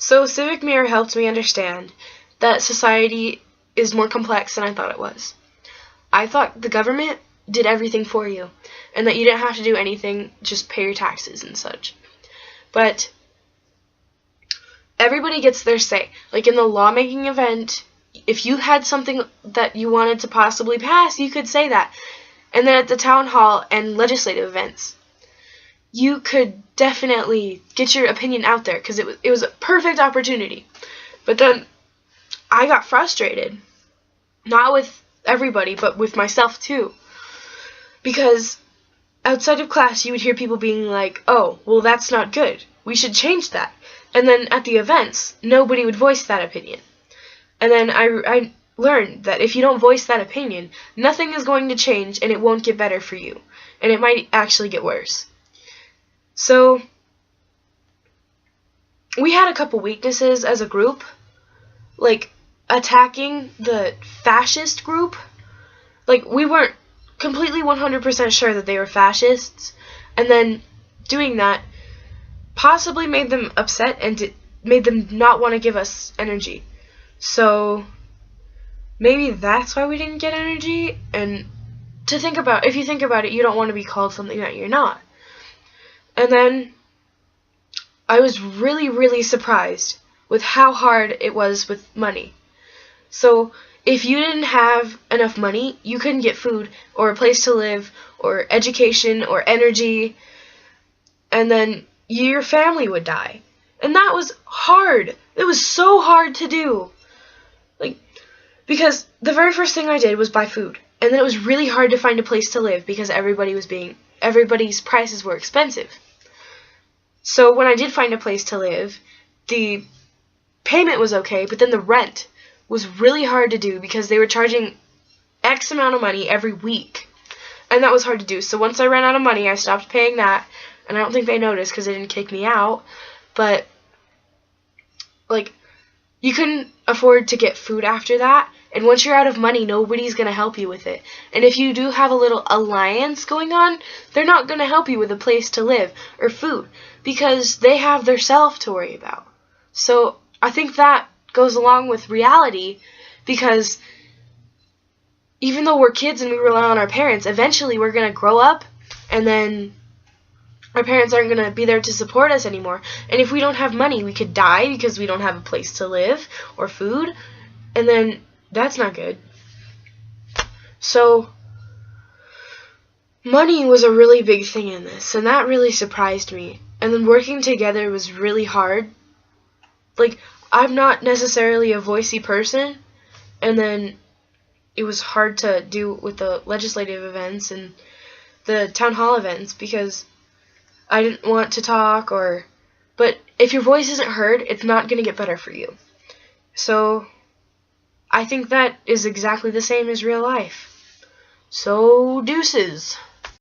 So Civic Mirror helped me understand that society is more complex than I thought it was. I thought the government did everything for you, and that you didn't have to do anything, just pay your taxes and such. But everybody gets their say. Like in the lawmaking event, if you had something that you wanted to possibly pass, you could say that. And then at the town hall and legislative events, you could definitely get your opinion out there because it was a perfect opportunity. But then I got frustrated, not with everybody, but with myself too. Because outside of class, you would hear people being like, oh, well, that's not good. We should change that. And then at the events, nobody would voice that opinion. And then I learned that if you don't voice that opinion, nothing is going to change and it won't get better for you. And it might actually get worse. So we had a couple weaknesses as a group, like attacking the fascist group. Like we weren't completely 100% sure that they were fascists, and then doing that possibly made them upset and made them not want to give us energy. So maybe that's why we didn't get energy. And to think about, if you think about it, you don't want to be called something that you're not. And then I was really, really surprised with how hard it was with money. So if you didn't have enough money, you couldn't get food or a place to live or education or energy, and then your family would die. And that was hard. It was so hard to do. Because the very first thing I did was buy food. And then it was really hard to find a place to live because everybody's prices were expensive. So when I did find a place to live, the payment was okay, but then the rent was really hard to do because they were charging X amount of money every week. And that was hard to do. So once I ran out of money, I stopped paying that. And I don't think they noticed because they didn't kick me out. But, you couldn't afford to get food after that. And once you're out of money, nobody's going to help you with it. And if you do have a little alliance going on, they're not going to help you with a place to live or food because they have their self to worry about. So I think that goes along with reality because even though we're kids and we rely on our parents, eventually we're going to grow up and then our parents aren't going to be there to support us anymore. And if we don't have money, we could die because we don't have a place to live or food. And then that's not good. So money was a really big thing in this, and that really surprised me. And then working together was really hard. I'm not necessarily a voicey person, and then it was hard to do with the legislative events and the town hall events because I didn't want to talk but if your voice isn't heard, it's not going to get better for you. So I think that is exactly the same as real life. So deuces.